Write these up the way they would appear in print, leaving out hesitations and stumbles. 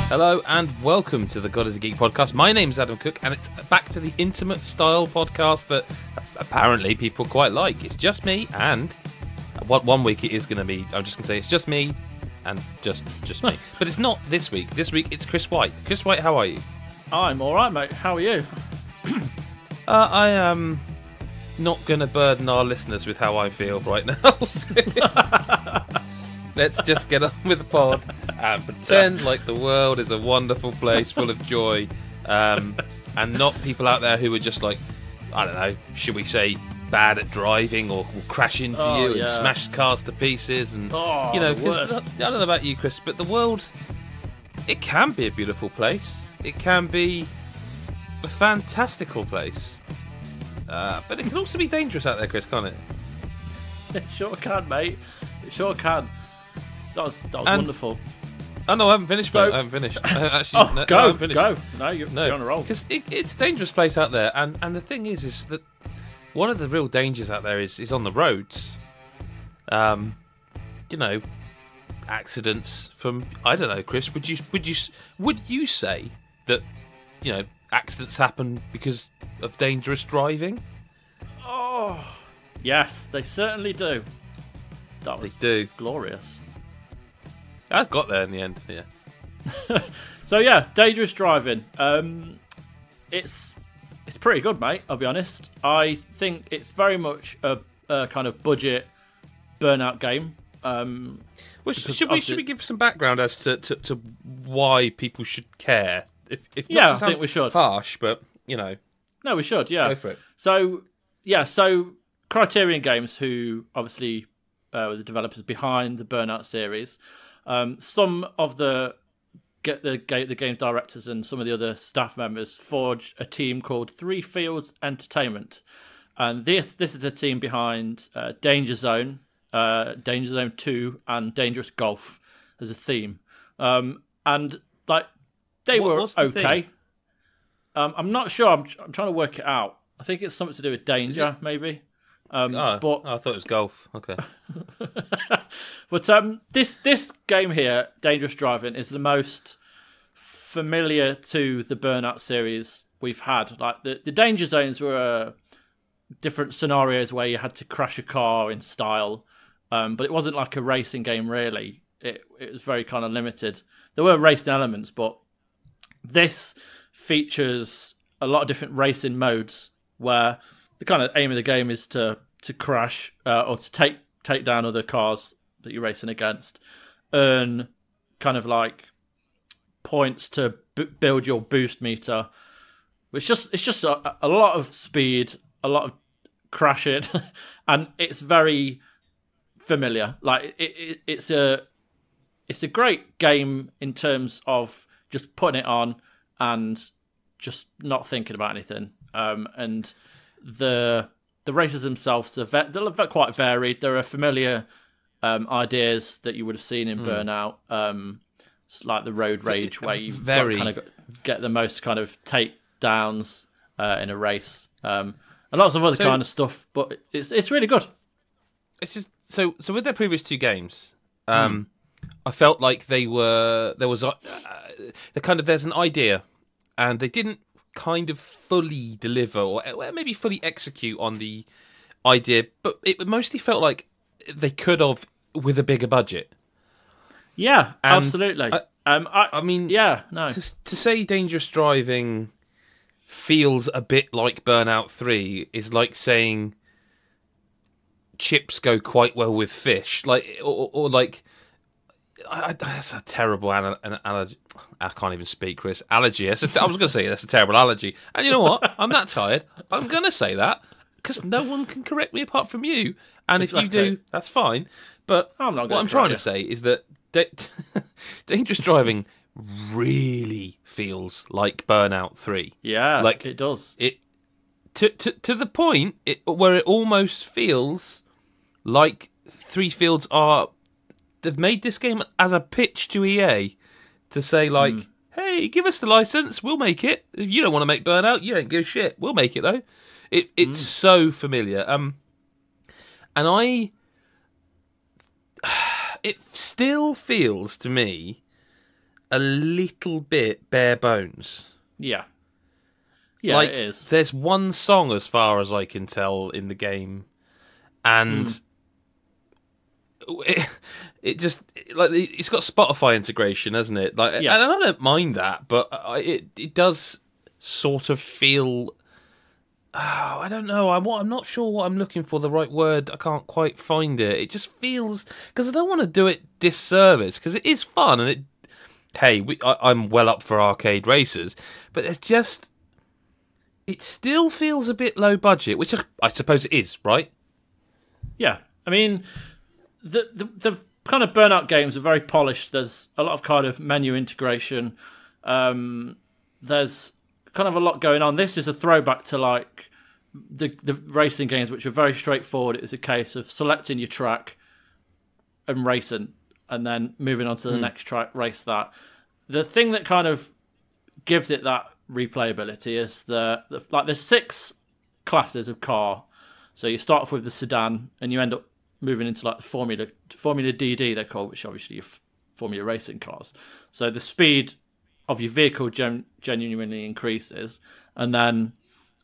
Hello and welcome to the God is a Geek podcast. My name's Adam Cook and it's back to the intimate style podcast that apparently people quite like. It's just me and one week it is going to be, I'm just going to say it's just me and just me. But it's not this week. This week it's Chris White. Chris White, how are you? I'm alright, mate. How are you? I am not going to burden our listeners with how I feel right now. Let's just get on with the pod and pretend like the world is a wonderful place full of joy, and not people out there who are just like, I don't know, should we say bad at driving or will crash into you and smash cars to pieces and you know, because I don't know about you, Chris, but the world, it can be a beautiful place. It can be a fantastical place, but it can also be dangerous out there, Chris, can't it? It sure can, mate. It sure can. That was wonderful. Oh no, I haven't finished. I haven't finished. Actually, go. I haven't finished. Go. No, you're on a roll. Because it's a dangerous place out there, and the thing is that one of the real dangers out there is on the roads. You know, accidents from, I don't know, Chris. Would you say that, you know, accidents happen because of dangerous driving? Oh, yes, they certainly do. That was glorious. I got there in the end, yeah. So yeah, dangerous driving. It's pretty good, mate. I'll be honest. I think it's very much a kind of budget burnout game. Well, should we give some background as to why people should care? If yeah, I think we should. Harsh, but you know. No, we should. Yeah. Go for it. So Criterion Games, who obviously were the developers behind the Burnout series. Some of the game's directors and some of the other staff members forged a team called Three Fields Entertainment, and this is the team behind Danger Zone, Danger Zone 2, and Dangerous Golf as a theme. And like they were okay. I'm not sure. I'm trying to work it out. I think it's something to do with danger, maybe. But I thought it was golf. Okay. But this game here, Dangerous Driving, is the most familiar to the Burnout series we've had. Like the danger zones were different scenarios where you had to crash a car in style, but it wasn't like a racing game really. It was very kind of limited. There were racing elements, but this features a lot of different racing modes where the kind of aim of the game is to crash or to take down other cars that you're racing against, earn kind of like points to build your boost meter, which it's just a lot of speed, a lot of crashing, and it's very familiar. Like it's a great game in terms of just putting it on and just not thinking about anything. And the races themselves they're quite varied. There are familiar ideas that you would have seen in Burnout, like the road rage, where you kind of get the most kind of takedowns in a race, and lots of other kind of stuff. But it's really good. It's just so with their previous two games, I felt like there's an idea, and they didn't kind of fully deliver or maybe fully execute on the idea, but it mostly felt like they could have with a bigger budget. Yeah, and absolutely. I mean, yeah, no. To say Dangerous Driving feels a bit like Burnout 3 is like saying chips go quite well with fish, like or like. That's a terrible allergy. I can't even speak, Chris. Allergy. I was going to say that's a terrible allergy. And you know what? I'm that tired. I'm going to say that because no one can correct me apart from you. And if you do, that's fine. But what I'm trying to say is that Dangerous Driving really feels like Burnout 3. Yeah, like it does. It to the point where it almost feels like Three Fields are. They've made this game as a pitch to EA to say, like, hey, give us the license, we'll make it. If you don't want to make Burnout, you don't give a shit. We'll make it, though. It's so familiar. And it still feels to me a little bit bare bones. Yeah. Yeah, like, it is. There's one song, as far as I can tell, in the game, and it just like it's got Spotify integration, hasn't it? Like, Yeah. and I don't mind that, but it does sort of feel. Oh, I don't know. I'm not sure what I'm looking for. The right word. I can't quite find it. It just feels, because I don't want to do it disservice, because it is fun and it. Hey, I'm well up for arcade races, but there's just. It still feels a bit low budget, which I suppose it is, right? Yeah, I mean, the kind of Burnout games are very polished. There's a lot of kind of menu integration. There's kind of a lot going on. This is a throwback to like the racing games, which are very straightforward. It was a case of selecting your track and racing, and then moving on to the next track, race that. The thing that kind of gives it that replayability is like there's 6 classes of car. So you start off with the sedan, and you end up moving into like the Formula DD they're called, which obviously are Formula racing cars. So the speed of your vehicle genuinely increases, and then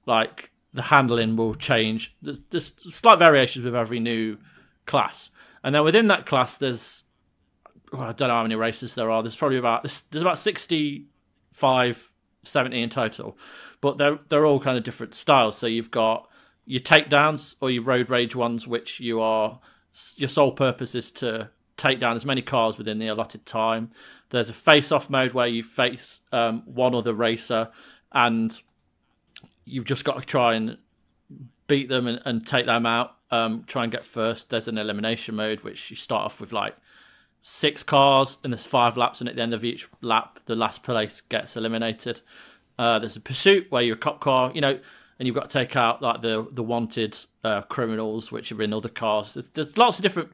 like the handling will change. There's slight variations with every new class, and then within that class there's I don't know how many races there are. There's probably about 65, 70 in total, but they're all kind of different styles. So you've got your takedowns or your road rage ones, which your sole purpose is to take down as many cars within the allotted time. There's a face-off mode where you face one other racer, and you've just got to try and beat them and take them out. Try and get first. There's an elimination mode, which you start off with like 6 cars, and there's 5 laps, and at the end of each lap, the last place gets eliminated. There's a pursuit where you're a cop car, and you've got to take out like the wanted criminals, which are in other cars. There's lots of different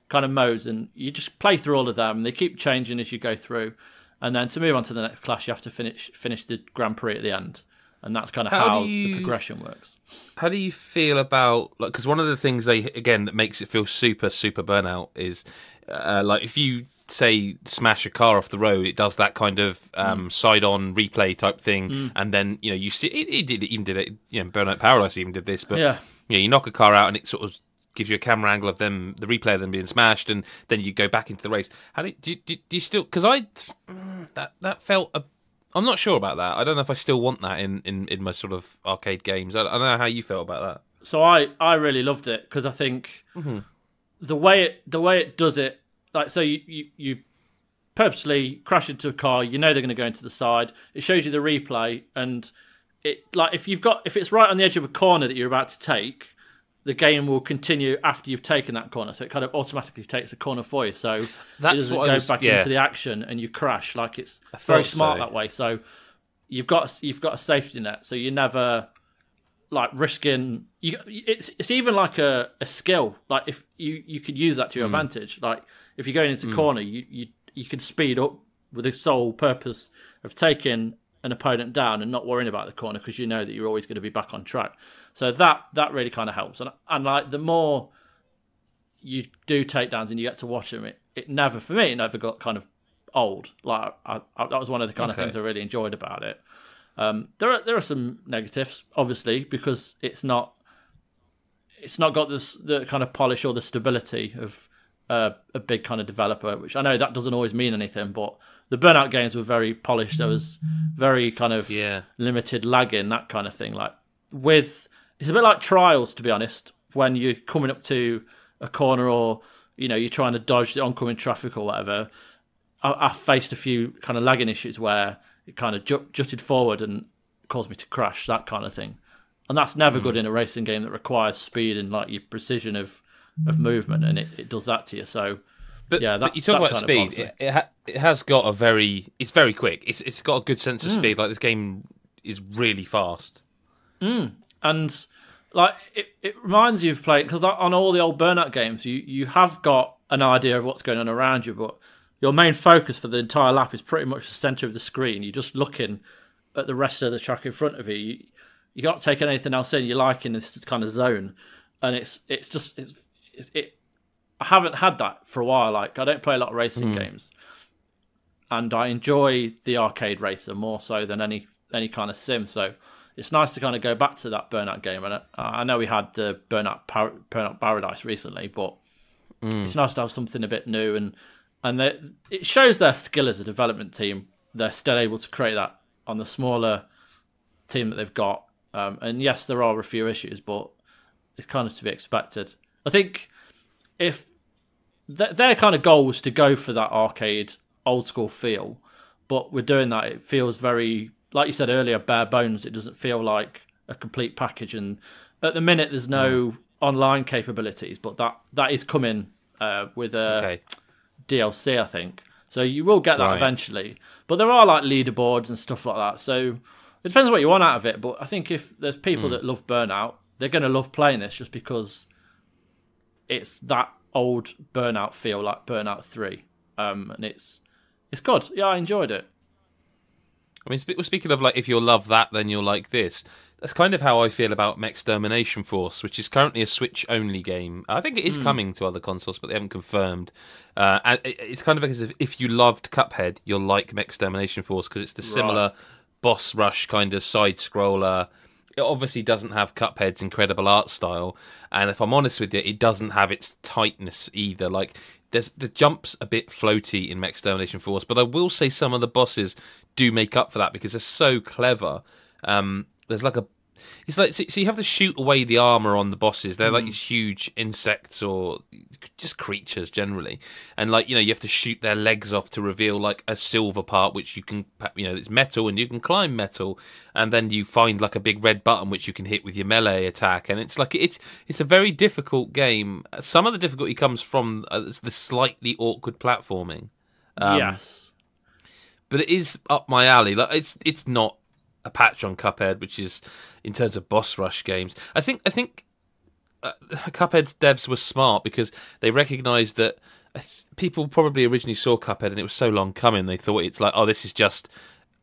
kind of modes, and you just play through all of them. They keep changing as you go through, and then to move on to the next class, you have to finish the Grand Prix at the end, and that's kind of how the progression works. How do you feel about, like, because one of the things that makes it feel super super Burnout is like if you say smash a car off the road, it does that kind of side-on replay type thing, and then you see it did it. Burnout Paradise even did this, but you knock a car out and it sort of gives you a camera angle of them, the replay of them being smashed, and then you go back into the race. How do you still? Because that felt I'm not sure about that. I don't know if I still want that in my sort of arcade games. I don't know how you felt about that. So I really loved it, because I think the way it does it, like, so you purposely crash into a car, they're going to go into the side. It shows you the replay, and it, like, if it's right on the edge of a corner that you're about to take, the game will continue after you've taken that corner. So it kind of automatically takes a corner for you. So it doesn't go back into the action and you crash. Like, it's very smart that way. So you've got a safety net. So you're never like risking. It's even like a skill. Like, if you could use that to your advantage. Like, if you're going into a corner, you can speed up with the sole purpose of taking an opponent down and not worrying about the corner, because you know that you're always going to be back on track. So that really kind of helps. And like, the more you do takedowns and you get to watch them, it never got kind of old. Like, that was one of the kind of things I really enjoyed about it. There are some negatives, obviously, because it's not got the kind of polish or the stability of a big kind of developer, which I know that doesn't always mean anything, but the Burnout games were very polished. There was very kind of limited lagging, that kind of thing. Like, it's a bit like Trials, to be honest, when you're coming up to a corner, or you're trying to dodge the oncoming traffic or whatever. I faced a few kind of lagging issues where it kind of jutted forward and caused me to crash, that kind of thing. And that's never good in a racing game that requires speed and like your precision of movement, and it does that to you. So, but you talk about speed. It has got it's very quick. It's got a good sense of speed. Like, this game is really fast. And like, it reminds you of playing, because on all the old Burnout games, you have got an idea of what's going on around you, but your main focus for the entire lap is pretty much the centre of the screen. You're just looking at the rest of the track in front of you. You can't take anything else in. You're like in this kind of zone, and it's I haven't had that for a while. Like, I don't play a lot of racing games, and I enjoy the arcade racer more so than any kind of sim. So it's nice to kind of go back to that Burnout game. And I know we had the Burnout Paradise recently, but it's nice to have something a bit new. And it shows their skill as a development team. They're still able to create that on the smaller team that they've got. And yes, there are a few issues, but it's kind of to be expected. I think if their kind of goal was to go for that arcade old school feel, but we're doing that, it feels very, like you said earlier, bare bones. It doesn't feel like a complete package. And at the minute, there's no online capabilities, but that is coming with DLC, I think. So you will get that eventually. But there are like leaderboards and stuff like that. So it depends what you want out of it. But I think if there's people that love Burnout, they're going to love playing this just because it's that old Burnout feel, like Burnout 3. And it's good. Yeah, I enjoyed it. I mean, speaking of like, if you'll love that, then you'll like this. That's kind of how I feel about Mechstermination Force, which is currently a Switch-only game. I think it is coming to other consoles, but they haven't confirmed. And it's kind of as if you loved Cuphead, you'll like Mechstermination Force, because it's the similar boss rush kind of side-scroller. It obviously doesn't have Cuphead's incredible art style, and if I'm honest with you, it doesn't have its tightness either. Like, the jumps a bit floaty in Mechstermination Force, but I will say some of the bosses do make up for that because they're so clever. There's like it's like, so you have to shoot away the armor on the bosses. They're like these huge insects or just creatures generally, and like, you know, you have to shoot their legs off to reveal like a silver part, which you can, you know, it's metal and you can climb metal, and then you find like a big red button which you can hit with your melee attack, and it's like it's a very difficult game. Some of the difficulty comes from the slightly awkward platforming. Yes, but it is up my alley. Like, it's not a patch on Cuphead, which is, in terms of boss rush games, I think Cuphead's devs were smart because they recognised that people probably originally saw Cuphead and it was so long coming, they thought it's like, oh, this is just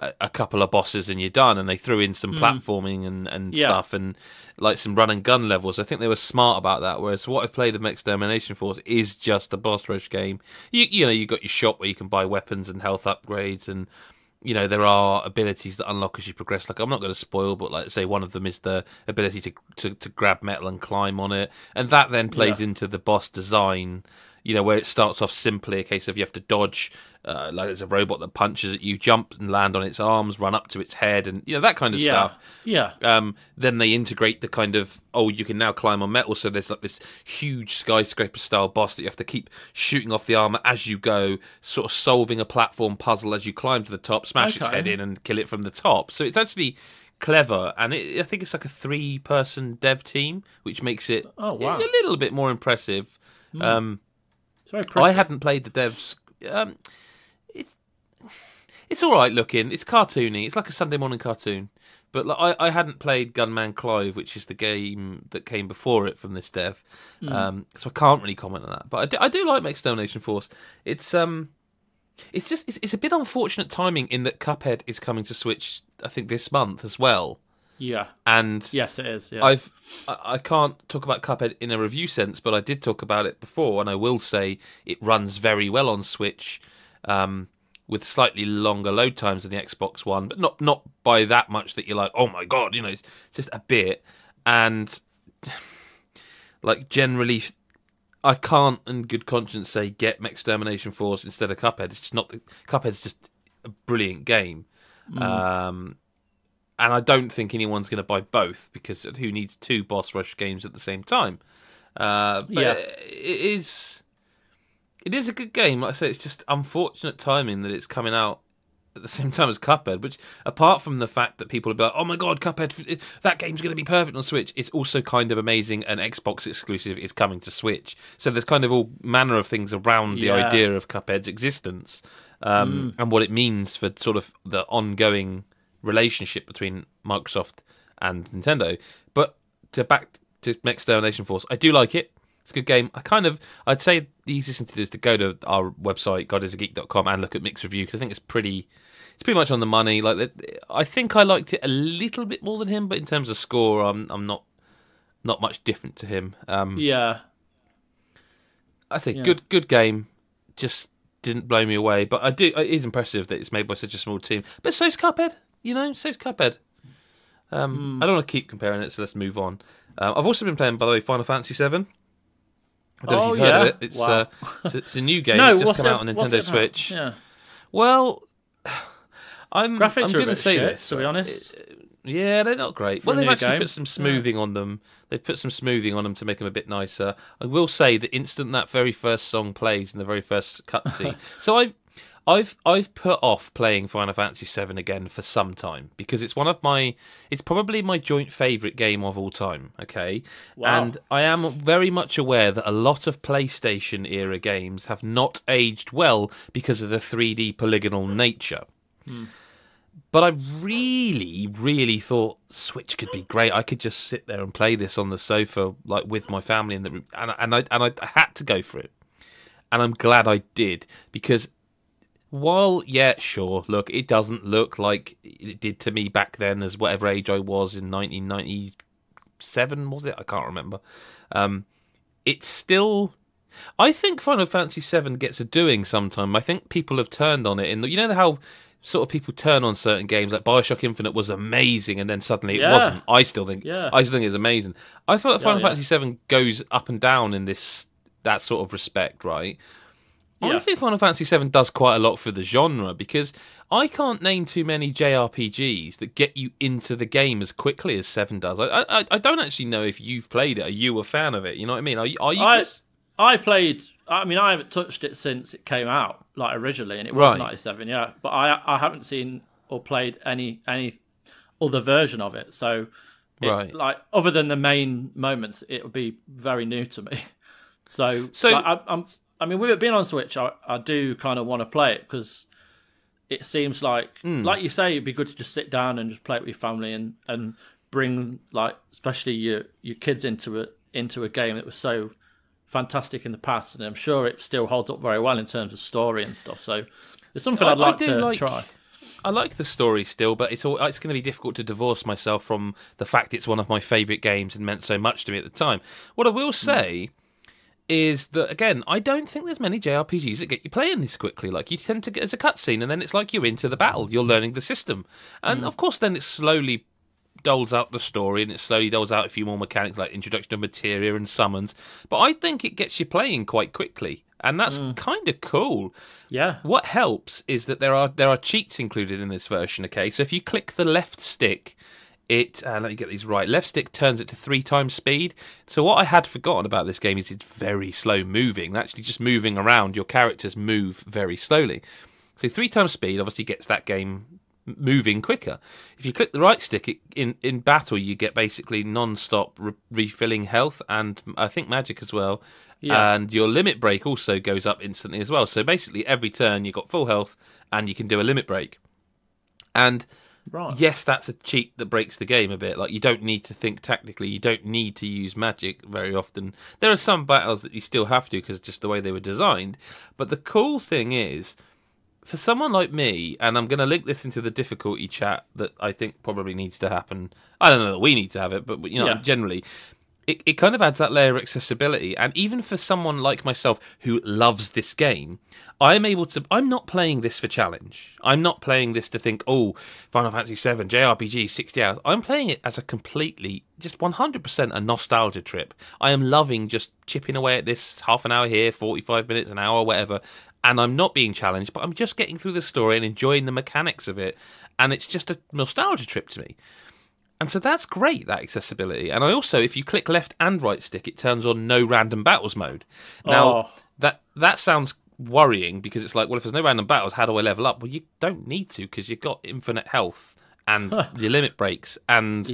a couple of bosses and you're done, and they threw in some platforming and stuff, and like some run and gun levels. I think they were smart about that, whereas what I've played of Mechstermination Force is just a boss rush game. You know, you've got your shop where you can buy weapons and health upgrades, and you know, there are abilities that unlock as you progress. Like, I'm not going to spoil, but like, say one of them is the ability to grab metal and climb on it, and that then plays into the boss design. You know, where it starts off simply a case of you have to dodge, like there's a robot that punches at you, jump and land on its arms, run up to its head, and you know, that kind of stuff. Yeah. Then they integrate the kind of, oh, you can now climb on metal, so there's like this huge skyscraper style boss that you have to keep shooting off the armor as you go, sort of solving a platform puzzle as you climb to the top, smash its head in, and kill it from the top. So it's actually clever, and I think it's like a 3-person dev team, which makes it a little bit more impressive. I hadn't played the devs. It's all right looking. It's cartoony. It's like a Sunday morning cartoon. But like, I hadn't played Gunman Clive, which is the game that came before it from this dev. So I can't really comment on that. But I do like Mechstermination Force. It's a bit unfortunate timing in that Cuphead is coming to Switch, I think, this month as well. Yeah, and yes, it is. Yeah. I can't talk about Cuphead in a review sense, but I did talk about it before, and I will say it runs very well on Switch, with slightly longer load times than the Xbox One, but not by that much that you're like, oh my god, you know, it's just a bit. And like, generally, I can't in good conscience say get Mechstermination Force instead of Cuphead. It's just not. Cuphead's just a brilliant game. And I don't think anyone's going to buy both, because who needs 2 boss rush games at the same time? But it is a good game. Like I say, it's just unfortunate timing that it's coming out at the same time as Cuphead, which, apart from the fact that people will be like, oh my god, Cuphead, that game's going to be perfect on Switch, it's also kind of amazing an Xbox exclusive is coming to Switch. So there's kind of all manner of things around the idea of Cuphead's existence, and what it means for sort of the ongoing relationship between Microsoft and Nintendo. But back to Mechstermination Force, I do like it. It's a good game. I'd say the easiest thing to do is to go to our website, godisageek.com, and look at mixed review, because I think it's pretty much on the money. Like, I think I liked it a little bit more than him, but in terms of score, I'm not much different to him. I say good game, just didn't blow me away, but I do. It is impressive that it's made by such a small team. But so's Cuphead, so's Cuphead. I don't want to keep comparing it, so let's move on. I've also been playing, by the way, Final Fantasy VII. I don't know if you've heard of it. It's Wow. it's a new game. No, it's just come out on what's Nintendo it Switch. Yeah. Well, I'm Graphics are going a to bit say shit, this. to be honest. Yeah, they're not great. For a Well, they've new actually game. put some smoothing on them. They've put some smoothing on them to make them a bit nicer. I will say the instant that very first song plays in the very first cutscene. So I've put off playing Final Fantasy VII again for some time because it's it's probably my joint favourite game of all time. Okay, Wow. and I am very much aware that a lot of PlayStation era games have not aged well because of the 3D polygonal nature. But I really, really thought Switch could be great. I could just sit there and play this on the sofa, like with my family in the room, and I had to go for it, and I'm glad I did because while sure, look, it doesn't look like it did to me back then as whatever age I was in 1997, was it? I can't remember. It's still. I think Final Fantasy VII gets a doing sometime. I think people have turned on it, how sort of people turn on certain games like BioShock Infinite was amazing and then suddenly it wasn't. I still think it's amazing. I thought that Final Fantasy VII goes up and down in that sort of respect, right? I think Final Fantasy VII does quite a lot for the genre because I can't name too many JRPGs that get you into the game as quickly as 7 does. I don't actually know if you've played it. Are you a fan of it? You know what I mean? Are you Chris? I played. I mean, I haven't touched it since it came out, like originally, and it was 97. Yeah, but I haven't seen or played any other version of it. So, like other than the main moments, it would be very new to me. So like, I mean, with it being on Switch, I do kind of want to play it because it seems like you say, it'd be good to just sit down and just play it with your family and bring like especially your kids into a game that was so fantastic in the past, and I'm sure it still holds up very well in terms of story and stuff. So it's something I'd like to try. I like the story still, but it's going to be difficult to divorce myself from the fact it's one of my favourite games and meant so much to me at the time. What I will say is that, again, I don't think there's many JRPGs that get you playing this quickly. Like, you tend to get as a cutscene, and then it's like you're into the battle. You're learning the system. And, of course, then it slowly doles out the story, and it slowly doles out a few more mechanics, like introduction of materia and summons. But I think it gets you playing quite quickly, and that's kind of cool. Yeah. What helps is that there are cheats included in this version, okay? So if you click the left stick, let me get these right. Left stick turns it to 3 times speed. So what I had forgotten about this game is it's very slow moving. Actually, just moving around, your characters move very slowly. So 3 times speed obviously gets that game moving quicker. If you click the right stick, in battle, you get basically non-stop refilling health and I think magic as well. Yeah. And your limit break also goes up instantly as well. So basically every turn you've got full health and you can do a limit break. And yes, that's a cheat that breaks the game a bit. Like, you don't need to think tactically. You don't need to use magic very often. There are some battles that you still have to because just the way they were designed. But the cool thing is, for someone like me, and I'm going to link this into the difficulty chat that I think probably needs to happen. I don't know that we need to have it, but generally, it kind of adds that layer of accessibility. And even for someone like myself who loves this game, I'm not playing this for challenge. I'm not playing this to think, oh, Final Fantasy VII, JRPG, 60 hours. I'm playing it as a completely, just 100% a nostalgia trip. I am loving just chipping away at this half an hour here, 45 minutes, an hour, whatever. And I'm not being challenged, but I'm just getting through the story and enjoying the mechanics of it. And it's just a nostalgia trip to me. And so that's great, that accessibility. And I also, if you click left and right stick, it turns on no random battles mode. Now, that sounds worrying because it's like, well, if there's no random battles, how do I level up? Well, you don't need to because you've got infinite health and your limit breaks. And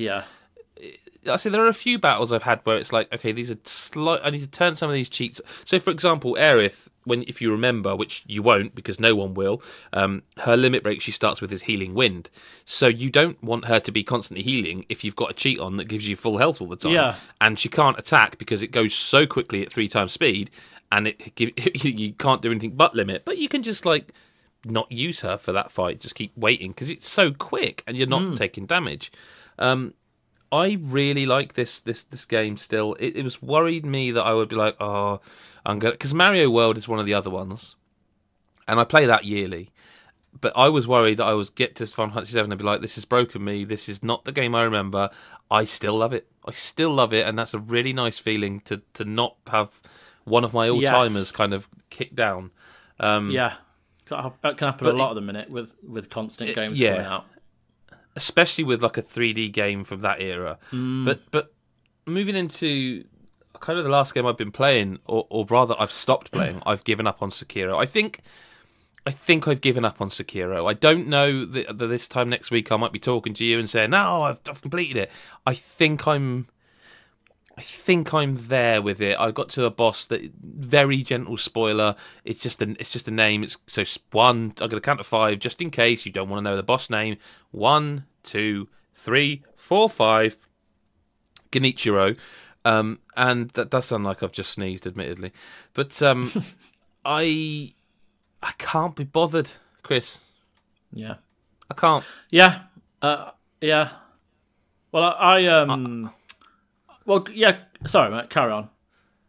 I see there are a few battles I've had where it's like, okay, these are I need to turn some of these cheats. So, for example, Aerith, if you remember, which you won't because no one will, her limit break she starts with is Healing Wind. So you don't want her to be constantly healing if you've got a cheat on that gives you full health all the time. Yeah. And she can't attack because it goes so quickly at 3 times speed, and you can't do anything but limit. But you can just not use her for that fight. Just keep waiting because it's so quick and you're not taking damage. I really like this game still. It was worried me that I would be like, oh, I'm gonna, because Mario World is one of the other ones. and I play that yearly. But I was worried that I was get to Final Fantasy VII and be like, this has broken me. This is not the game I remember. I still love it. I still love it, and that's a really nice feeling to not have one of my all-timers kind of kicked down. That can happen a lot at the minute with constant games coming out. Especially with like a 3D game from that era. But moving into kind of the last game I've been playing, or rather I've stopped playing, I've given up on Sekiro. I think I've given up on Sekiro. I don't know that this time next week I might be talking to you and saying, "No, I've completed it." I think I'm there with it. I got to a boss that, very gentle spoiler. It's just a name. It's so one. I'm gonna count to 5 just in case you don't want to know the boss name. 1, 2, 3, 4, 5. Genichiro. And that does sound like I've just sneezed, admittedly, but I can't be bothered, Chris. Yeah, I can't. Yeah, yeah. Well, well, yeah. Sorry, mate. Carry on.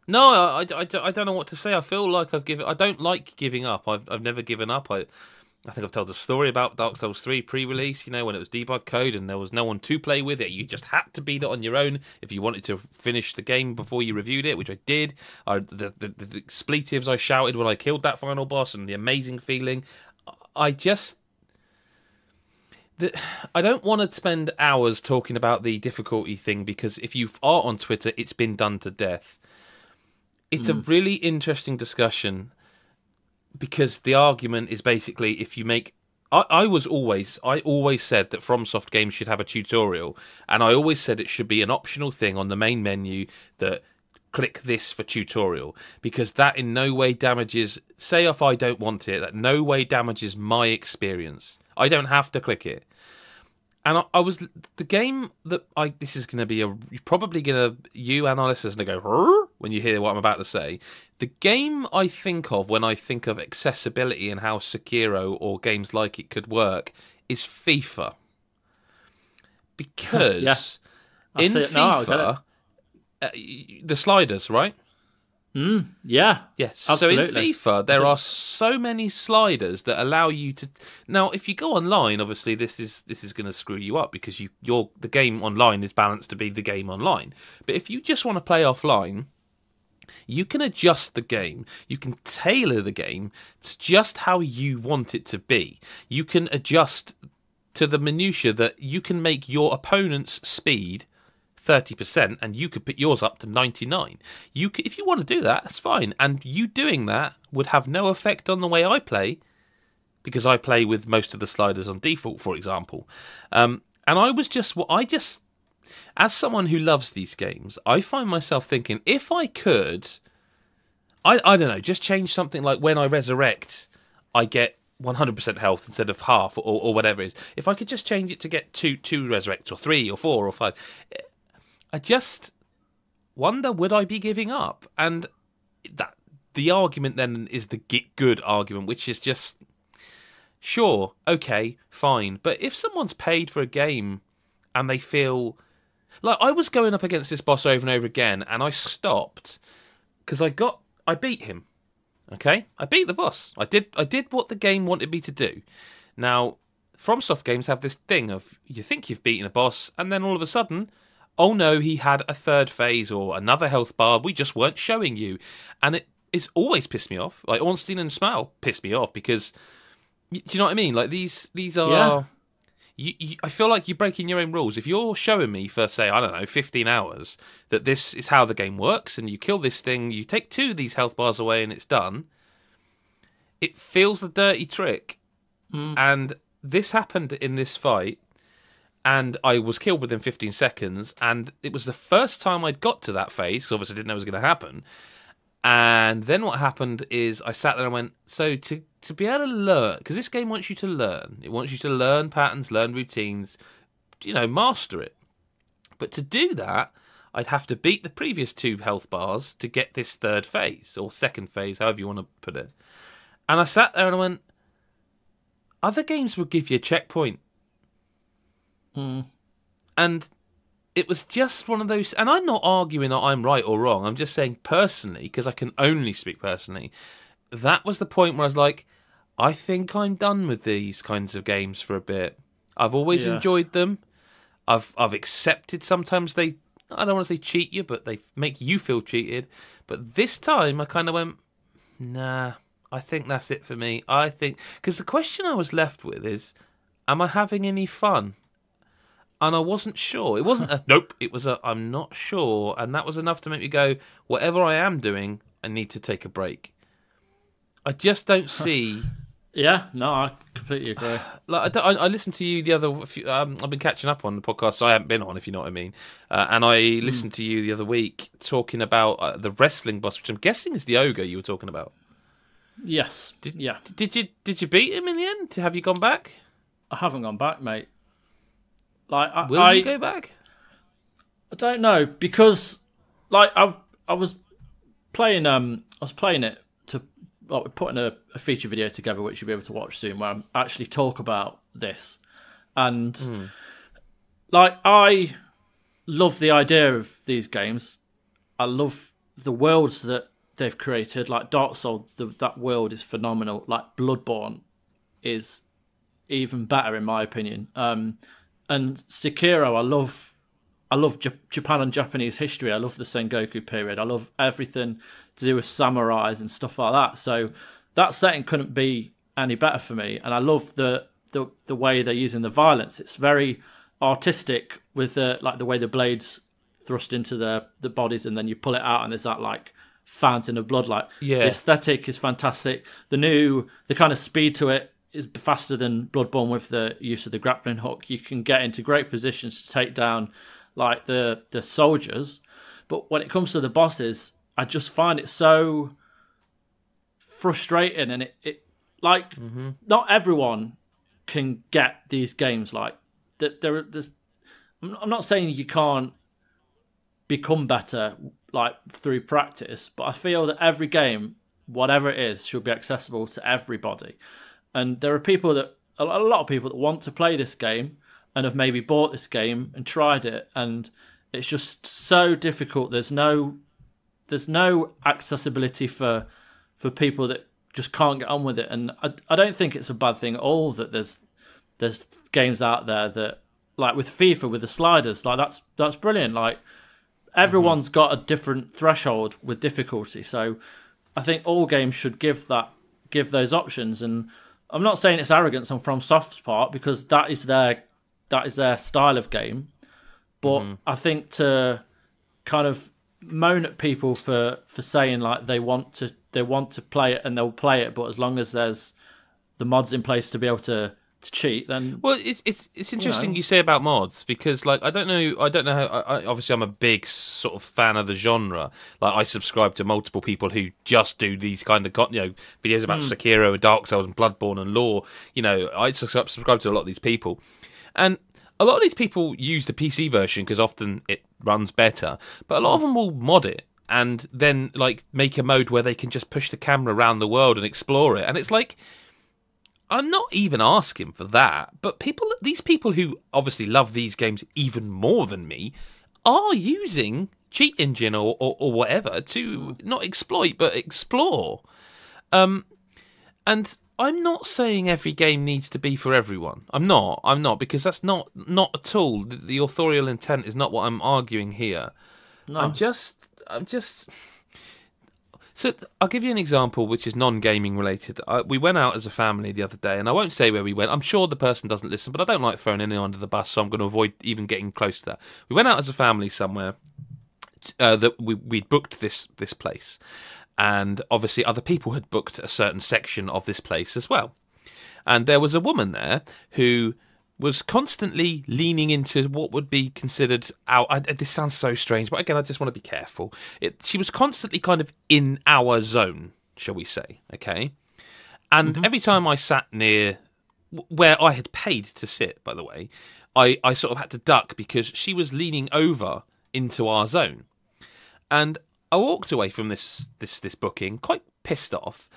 No, I don't know what to say. I feel like I've given. I don't like giving up. I've never given up. I think I've told a story about Dark Souls 3 pre-release, when it was debug code and there was no one to play with it. You just had to beat it on your own if you wanted to finish the game before you reviewed it, which I did. The expletives I shouted when I killed that final boss and the amazing feeling. I don't want to spend hours talking about the difficulty thing, because if you are on Twitter, it's been done to death. It's a really interesting discussion, because the argument is basically, if you make... I always said that FromSoft games should have a tutorial, and I always said it should be an optional thing on the main menu that click this for tutorial, because that in no way damages... Say if I don't want it, that no way damages my experience. I don't have to click it. And I was... The game that this is going to be you're probably going to... You and our listeners are going to go... when you hear what I'm about to say. The game I think of when I think of accessibility and how Sekiro or games like it could work is FIFA. Because in FIFA... the sliders, right? Yeah. Yes. Absolutely. So in FIFA, there are so many sliders that allow you to... Now, if you go online, obviously this is going to screw you up, because the game online is balanced to be the game online. But if you just want to play offline, you can adjust the game. You can tailor the game to just how you want it to be. You can adjust to the minutiae that you can make your opponent's speed 30%, and you could put yours up to 99. If you want to do that, that's fine. And you doing that would have no effect on the way I play, because I play with most of the sliders on default, for example. And as someone who loves these games, I find myself thinking, if I could, I don't know, just change something like when I resurrect, I get 100% health instead of half, or whatever it is. If I could just change it to get two resurrects, or 3, or 4, or 5... I just wonder, would I be giving up? And that the argument then is the get good argument, which is just, sure, okay, fine. But if someone's paid for a game and they feel... Like, I was going up against this boss over and over again, and I stopped because I beat him. Okay? I beat the boss. I did what the game wanted me to do. Now, FromSoft games have this thing of, you think you've beaten a boss, and then all of a sudden... oh no, he had a third phase or another health bar we just weren't showing you. And it's always pissed me off. Like, Ornstein and Smile pissed me off, because, do you know what I mean? Like, these are... Yeah. I feel like you're breaking your own rules. If you're showing me for, say, I don't know, 15 hours, that this is how the game works, and you kill this thing, you take 2 of these health bars away and it's done, it feels a dirty trick. And this happened in this fight, and I was killed within 15 seconds, and it was the first time I'd got to that phase, because obviously I didn't know it was going to happen. And then what happened is I sat there and went, so to be able to learn, because this game wants you to learn. It wants you to learn patterns, learn routines, master it. But to do that, I'd have to beat the previous 2 health bars to get this third phase, or second phase, however you want to put it. And I sat there and I went, other games would give you a checkpoint. And it was just one of those, and I'm not arguing that I'm right or wrong, I'm just saying personally, because I can only speak personally, that was the point where I was like, I think I'm done with these kinds of games for a bit. I've always enjoyed them. I've accepted sometimes they, I don't want to say cheat you, but they make you feel cheated. But this time I kind of went, nah, I think that's it for me. I think, because the question I was left with is, am I having any fun? And I wasn't sure. It wasn't a nope. It was a I'm not sure. And that was enough to make me go, whatever I am doing, I need to take a break. I just don't see... Yeah, no, I completely agree. Like I listened to you the other... I've been catching up on the podcast, so I haven't been on, if you know what I mean. And I listened to you the other week talking about the wrestling boss, which I'm guessing is the ogre you were talking about. Yes. Did you beat him in the end? Have you gone back? I haven't gone back, mate. Like, Will you go back? I don't know, because like I was playing it to, like, we're putting a feature video together which you'll be able to watch soon, where I actually talk about this, and like, I love the idea of these games. I love the worlds that they've created. Like Dark Souls, that world is phenomenal. Like Bloodborne is even better in my opinion. And Sekiro, I love Japan and Japanese history. I love the Sengoku period. I love everything to do with samurais and stuff like that. So that setting couldn't be any better for me. And I love the way they're using the violence. It's very artistic with like the way the blades thrust into the bodies, and then you pull it out, and there's that like fountain of blood. Like the aesthetic is fantastic. The kind of speed to it is faster than Bloodborne with the use of the grappling hook. You can get into great positions to take down like the soldiers. But when it comes to the bosses, I just find it so frustrating, and it like not everyone can get these games. Like there's I'm not saying you can't become better like through practice, but I feel that every game, whatever it is, should be accessible to everybody. And there are people that, a lot of people that want to play this game and have maybe bought this game and tried it, and it's just so difficult. There's no accessibility for people that just can't get on with it. And I don't think it's a bad thing at all that there's games out there that, like with FIFA, with the sliders, like that's brilliant. Like everyone's got a different threshold with difficulty, so I think all games should give those options. And I'm not saying it's arrogance on FromSoft's part, because that is their style of game. But I think to kind of moan at people for saying like they want to play it and they'll play it, but as long as there's the mods in place to be able to cheat, then it's interesting you say about mods, because like I don't know how obviously I'm a big sort of fan of the genre. Like I subscribe to multiple people who just do these kind of videos about Sekiro and Dark Souls and Bloodborne and lore. I subscribe to a lot of these people, and a lot of these people use the PC version because often it runs better, but a lot of them will mod it and then like make a mode where they can just push the camera around the world and explore it. And it's like, I'm not even asking for that, but these people who obviously love these games even more than me are using cheat engine or whatever to not exploit but explore. And I'm not saying every game needs to be for everyone. I'm not, because that's not at all. The authorial intent is not what I'm arguing here. No. I'm just. So I'll give you an example which is non-gaming related. We went out as a family the other day, and I won't say where we went. I'm sure the person doesn't listen, but I don't like throwing anyone under the bus, so I'm going to avoid even getting close to that. We went out as a family somewhere that we'd booked this place, and obviously other people had booked a certain section of this place as well. And there was a woman there who was constantly leaning into what would be considered this sounds so strange, but again, I just want to be careful. She was constantly kind of in our zone, shall we say, okay? And every time I sat near where I had paid to sit, by the way, I sort of had to duck because she was leaning over into our zone. And I walked away from this booking quite pissed off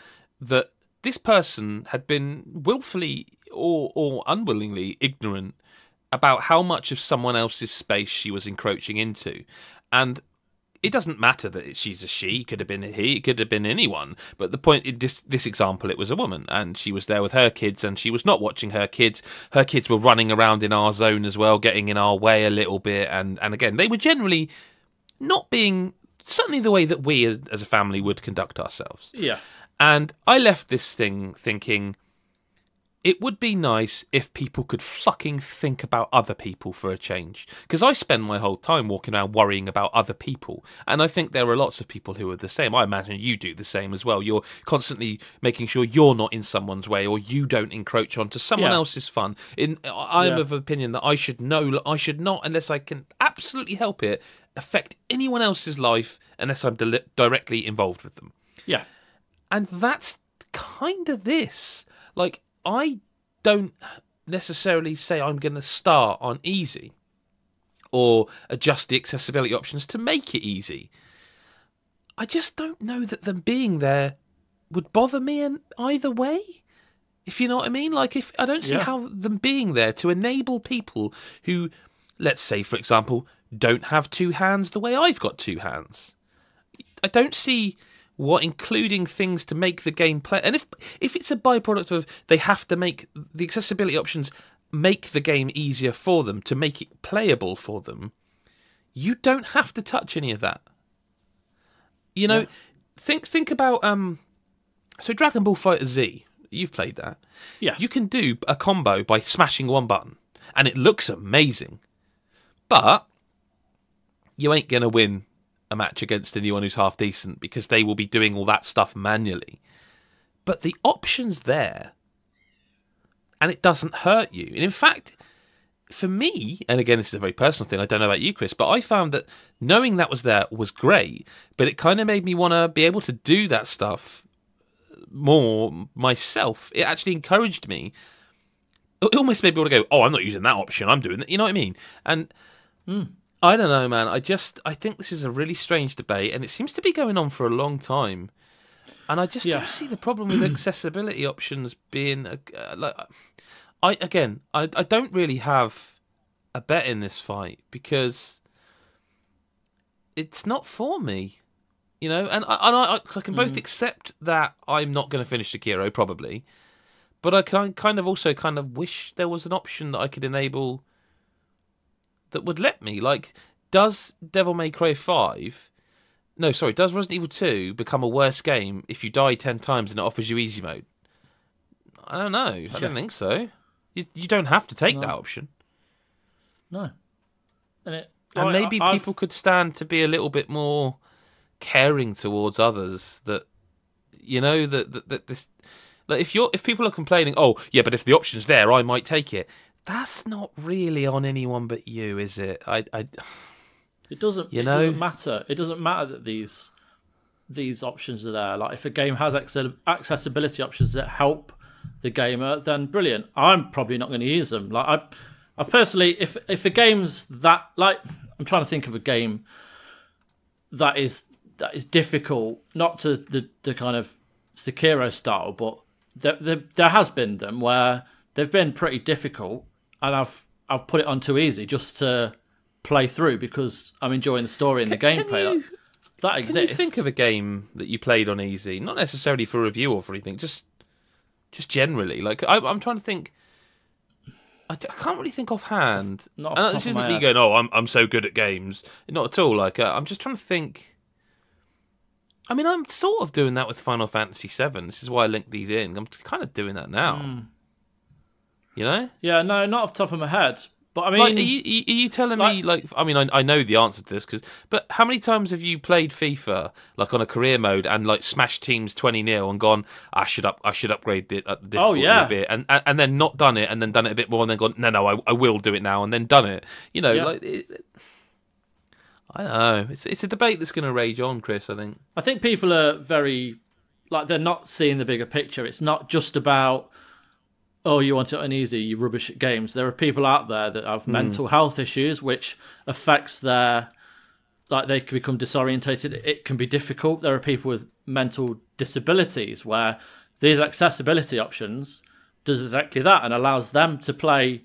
that this person had been willfully or unwillingly ignorant about how much of someone else's space she was encroaching into. And it doesn't matter that she's a she. It could have been a he. It could have been anyone. But the point in this example, it was a woman, and she was there with her kids, and she was not watching her kids. Her kids were running around in our zone as well, getting in our way a little bit. And again, they were generally not being certainly the way that we as a family would conduct ourselves. Yeah. And I left this thing thinking, it would be nice if people could fucking think about other people for a change. Because I spend my whole time walking around worrying about other people. And I think there are lots of people who are the same. I imagine you do the same as well. You're constantly making sure you're not in someone's way, or you don't encroach onto someone else's fun. I'm of opinion that I should not, unless I can absolutely help it, affect anyone else's life unless I'm directly involved with them. Yeah. And that's kind of this. Like, I don't necessarily say I'm going to start on easy or adjust the accessibility options to make it easy. I just don't know that them being there would bother me in either way, if you know what I mean. Like, if I don't see how them being there to enable people who, let's say, for example, don't have two hands the way I've got two hands. I don't see what including things to make the game play. And if it's a byproduct of they have to make the accessibility options make the game easier for them to make it playable for them, you don't have to touch any of that. You know, think about so Dragon Ball Fighter Z. You've played that. Yeah. You can do a combo by smashing one button, and it looks amazing. But you ain't gonna win a match against anyone who's half decent because they will be doing all that stuff manually. But the option's there, and it doesn't hurt you. And in fact, for me, and again, this is a very personal thing, I don't know about you, Chris, but I found that knowing that was there was great, but it kind of made me want to be able to do that stuff more myself. It actually encouraged me. It almost made me want to go, oh, I'm not using that option, I'm doing that. You know what I mean? And I don't know, man. I think this is a really strange debate, and it seems to be going on for a long time. And I just don't see the problem with accessibility options being I don't really have a bet in this fight because it's not for me, you know. And I can both accept that I'm not going to finish Sekiro probably, but I can kind of also wish there was an option that I could enable that would let me. Like, does Devil May Cry 5... No, sorry, does Resident Evil 2 become a worse game if you die 10 times and it offers you easy mode? I don't know. I don't think so. You don't have to take that option. No. And maybe people could stand to be a little bit more caring towards others that, you know, that this... Like, if people are complaining, oh, yeah, but if the option's there, I might take it. That's not really on anyone but you, is it? It doesn't. You it know? doesn't matter. It doesn't matter that these options are there. Like, if a game has accessibility options that help the gamer, then brilliant. I'm probably not going to use them. Like, I personally, if a game's that, like, I'm trying to think of a game that is difficult, not to the kind of Sekiro style, but there has been them where they've been pretty difficult, and I've put it on too easy just to play through because I'm enjoying the story and the gameplay. That exists. Can you think of a game that you played on easy, not necessarily for review or for anything, just generally? Like, I'm trying to think. I can't really think offhand. Not off the this top of isn't my me head. going, oh, I'm so good at games. Not at all. Like, I'm just trying to think. I mean, I'm sort of doing that with Final Fantasy VII. This is why I linked these in. I'm kind of doing that now. You know? Yeah, no, not off the top of my head. But I mean, like, are you telling me, like, I mean, I know the answer to this, but how many times have you played FIFA, like, on a career mode and, like, smashed teams 20-0 and gone, I should upgrade the difficulty a bit, and then not done it, and then done it a bit more, and then gone, no, I will do it now, and then done it. You know, like, I don't know. It's a debate that's going to rage on, Chris, I think. I think people are very, like, they're not seeing the bigger picture. It's not just about, oh, you want it on easy, you rubbish at games. There are people out there that have mental health issues, which affects their, like, they can become disorientated. It can be difficult. There are people with mental disabilities where these accessibility options does exactly that and allows them to play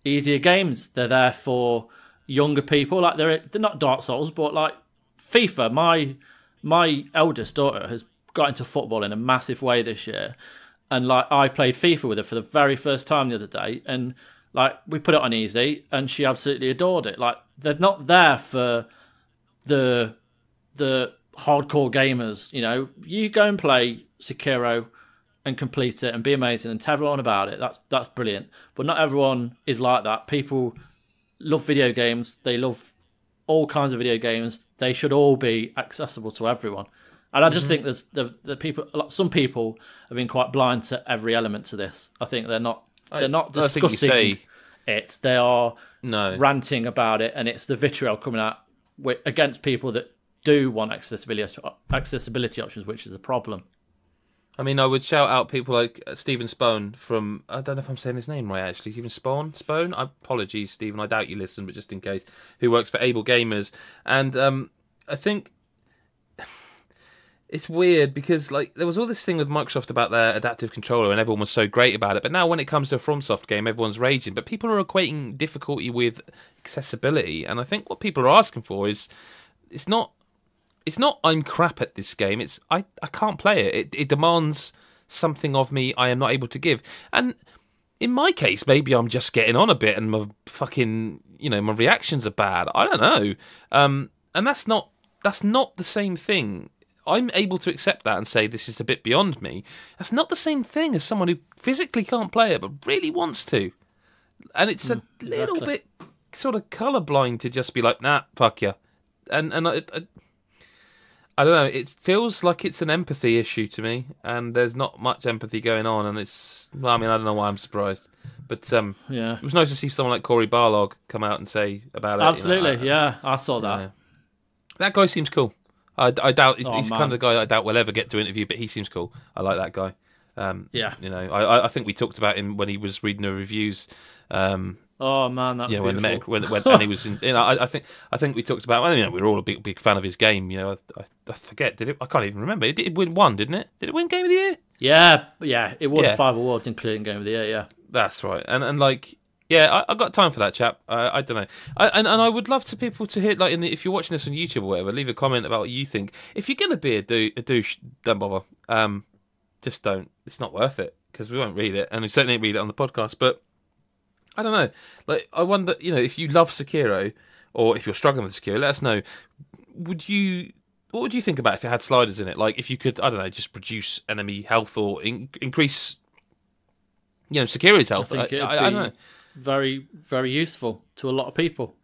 easier games. They're there for younger people. Like, they're not Dark Souls, but, like, FIFA, my eldest daughter has got into football in a massive way this year, and like I played FIFA with her for the very first time the other day, and like we put it on easy, and she absolutely adored it. Like they're not there for the hardcore gamers, you know. You go and play Sekiro and complete it and be amazing and tell everyone about it. That's brilliant. But not everyone is like that. People love video games. They love all kinds of video games. They should all be accessible to everyone. And I just think there's the people. Some people have been quite blind to every element to this. I think they're not discussing it. They are ranting about it, and it's the vitriol coming out against people that do want accessibility options, which is a problem. I mean, I would shout out people like Stephen Spone from, I don't know if I'm saying his name right, actually. Stephen Spone? Apologies, Stephen, I doubt you listen, but just in case, who works for Able Gamers. And I think it's weird because like there was all this thing with Microsoft about their adaptive controller and everyone was so great about it. But now when it comes to a FromSoft game, everyone's raging. But people are equating difficulty with accessibility. And I think what people are asking for is, it's not I'm crap at this game. It's I can't play it. It demands something of me I am not able to give. And in my case, maybe I'm just getting on a bit and my fucking, my reactions are bad. I don't know. And that's not the same thing. I'm able to accept that and say this is a bit beyond me. That's not the same thing as someone who physically can't play it but really wants to. And it's a little bit sort of colourblind to just be like, nah, fuck you. And I don't know, it feels like it's an empathy issue to me, and there's not much empathy going on, and I don't know why I'm surprised. But it was nice to see someone like Corey Barlog come out and say about it. Absolutely, I saw that. That guy seems cool. I doubt, he's kind of the guy I doubt we'll ever get to interview, but he seems cool. I like that guy. I think we talked about him when he was reading the reviews. Oh man, that's beautiful. when he was in, I think we talked about. We were all a big fan of his game. I forget. Did it? I can't even remember. It win one, didn't it? Did it win Game of the Year? Yeah. It won 5 awards, including Game of the Year. Yeah, that's right. And I got time for that, chap. I don't know. And I would love to people to hear if you're watching this on YouTube or whatever, leave a comment about what you think. If you're gonna be a douche, don't bother. Just don't. It's not worth it because we won't read it, and we certainly won't read it on the podcast. But I don't know. I wonder, if you love Sekiro, or if you're struggling with Sekiro, let us know. What would you think about if it had sliders in it? Like, if you could, I don't know, just reduce enemy health or increase, Sekiro's health. I don't know. Very, very useful to a lot of people.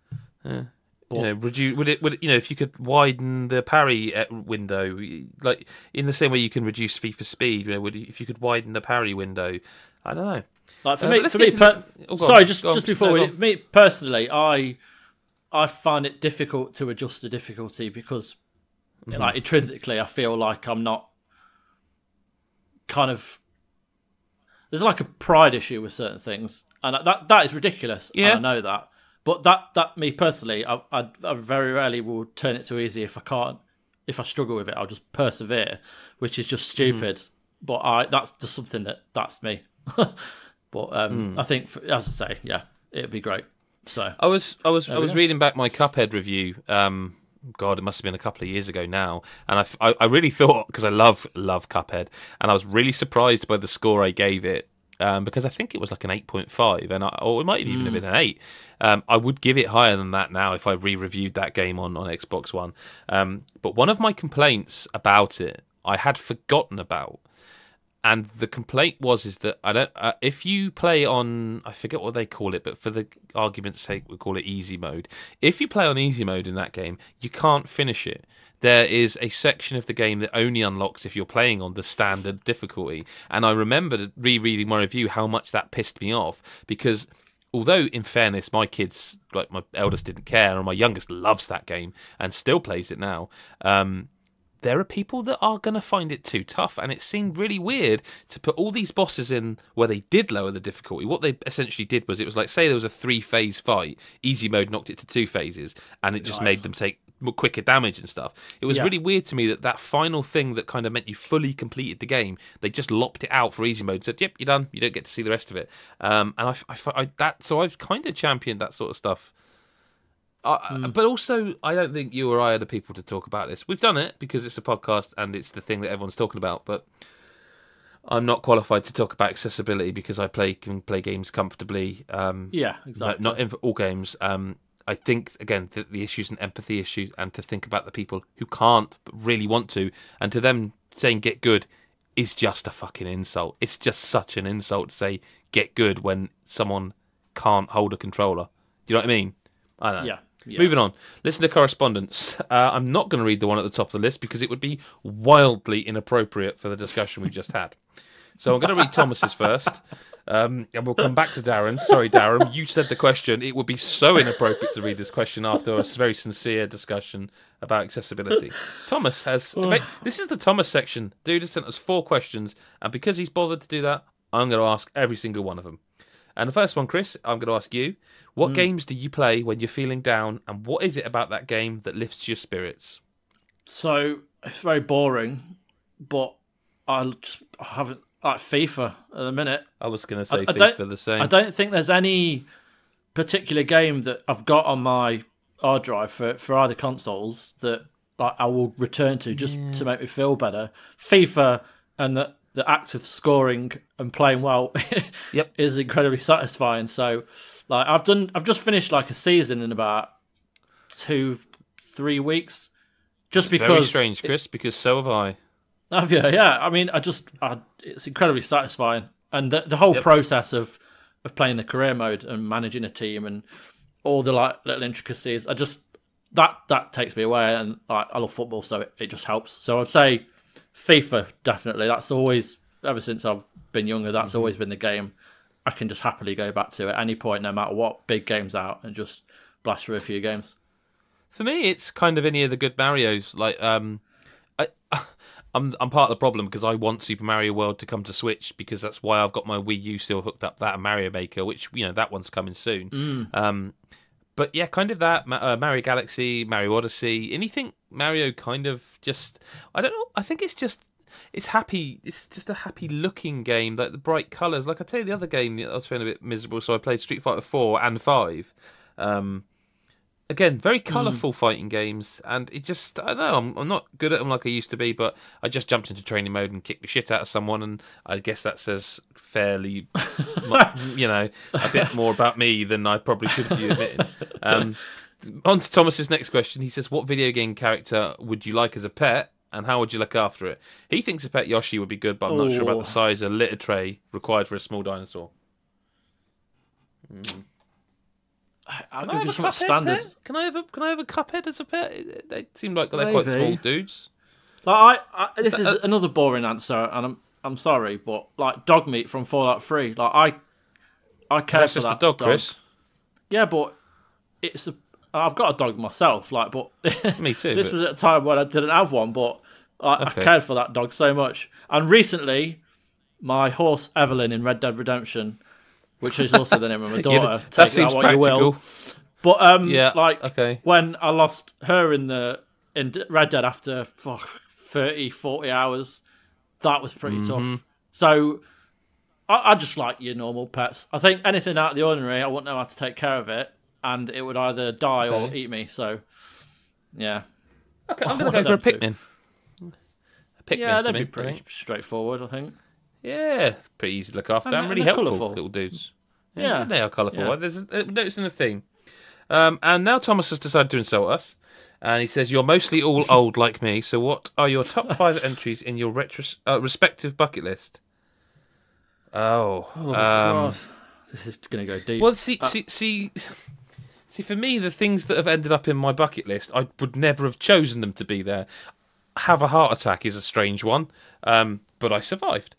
Yeah. Reduce. Would it? If you could widen the parry window, like in the same way you can reduce FIFA speed. If you could widen the parry window, I don't know. Like for me, just before me personally, I find it difficult to adjust the difficulty because, like intrinsically, I feel like I'm not there's like a pride issue with certain things, and that is ridiculous. Yeah, and I know that, but that me personally, I very rarely will turn it to easy if I struggle with it, I'll just persevere, which is just stupid. But that's just something that's me. But I think, as I say, it'd be great. So I was reading back my Cuphead review. God, it must have been a couple of years ago now, and I really thought, because I love Cuphead, and I was really surprised by the score I gave it, because I think it was like an 8.5, or it might even have been an 8. I would give it higher than that now if I re-reviewed that game on Xbox One. But one of my complaints about it, I had forgotten about. And the complaint is that I don't. If you play on, I forget what they call it, but for the argument's sake, we'll call it easy mode. If you play on easy mode in that game, you can't finish it. There is a section of the game that only unlocks if you're playing on the standard difficulty. And I remember rereading my review how much that pissed me off, because although in fairness, my kids, like my eldest, didn't care, and my youngest loves that game and still plays it now. There are people that are going to find it too tough, and it seemed really weird to put all these bosses in where they did lower the difficulty. What they essentially did was, it was like, say there was a 3-phase fight, easy mode knocked it to 2 phases, and it just made them take quicker damage and stuff. It was really weird to me that final thing that kind of meant you fully completed the game, they just lopped it out for easy mode and said, yep, you're done, you don't get to see the rest of it. So I've kind of championed that sort of stuff But also, I don't think you or I are the people to talk about this. We've done it because it's a podcast and it's the thing that everyone's talking about. But I'm not qualified to talk about accessibility because I can play games comfortably. Yeah, exactly. Not in all games. I think, again, the issue is an empathy issue, and to think about the people who can't but really want to, and to them saying get good is just a fucking insult. It's just such an insult to say get good when someone can't hold a controller. Do you know what I mean? I don't know. Yeah. Moving on. Listener correspondence. I'm not going to read the one at the top of the list because it would be wildly inappropriate for the discussion we've just had. So I'm going to read Thomas's first, and we'll come back to Darren. Sorry, Darren, you said the question. It would be so inappropriate to read this question after a very sincere discussion about accessibility. Thomas has... This is the Thomas section. Dude has sent us 4 questions, and because he's bothered to do that, I'm going to ask every single one of them. And the first one, Chris, I'm going to ask you, what games do you play when you're feeling down, and what is it about that game that lifts your spirits? So, it's very boring, but I haven't... Like FIFA at the minute. I was going to say FIFA the same. I don't think there's any particular game that I've got on my hard drive for either consoles that like I will return to just to make me feel better. FIFA and the act of scoring and playing well is incredibly satisfying. So like I've just finished like a season in about 2-3 weeks. Just because very strange, Chris, because so have I. Have you? Yeah. I mean, it's incredibly satisfying, and the whole process of playing the career mode and managing a team and all the like little intricacies. That takes me away, and like I love football, so it just helps. So I'd say FIFA definitely. That's always ever since I've been younger. That's always been the game I can just happily go back to at any point, no matter what big game's out, and just blast through a few games. For me, it's kind of any of the good Marios. Like I'm part of the problem because I want Super Mario World to come to Switch because that's why I've got my Wii U still hooked up. That and Mario Maker, which that one's coming soon. But yeah, kind of that Mario Galaxy, Mario Odyssey, anything Mario kind of just. I don't know. I think it's happy. It's just a happy looking game. Like the bright colours. Like I tell you, the other game I was feeling a bit miserable, so I played Street Fighter 4 and 5. Again, very colourful fighting games, and it just, I don't know, I'm not good at them like I used to be, but I just jumped into training mode and kicked the shit out of someone, and I guess that says fairly, a bit more about me than I probably should be admitting. On to Thomas's next question. He says, what video game character would you like as a pet, and how would you look after it? He thinks a pet Yoshi would be good, but I'm not sure about the size of litter tray required for a small dinosaur. I'll give you something standard. Pet? Can I have a Cuphead as a pet? They seem like they're quite small dudes. Like this is another boring answer, and I'm sorry, but like dog meat from Fallout 3. Like I care That's for just that a dog, Chris. Yeah, but I've got a dog myself. Like, but me too. This was at a time when I didn't have one, but I cared for that dog so much. And recently, my horse Evelyn in Red Dead Redemption, which is also the name of my daughter. That seems practical. But when I lost her in Red Dead after 30, 40 hours, that was pretty tough. So I just like your normal pets. I think anything out of the ordinary, I wouldn't know how to take care of it, and it would either die or eat me. So yeah. Okay, I'm going to go for a Pikmin. Yeah, that'd be pretty straightforward, I think. Yeah, pretty easy to look after and really helpful colourful. Little dudes. Yeah, they are colourful. Yeah. There's noticing the theme. And now Thomas has decided to insult us. And he says, you're mostly all old like me, so what are your top 5 entries in your respective bucket list? God. This is going to go deep. Well, see, for me, the things that have ended up in my bucket list, I would never have chosen them to be there. Have a heart attack is a strange one, but I survived.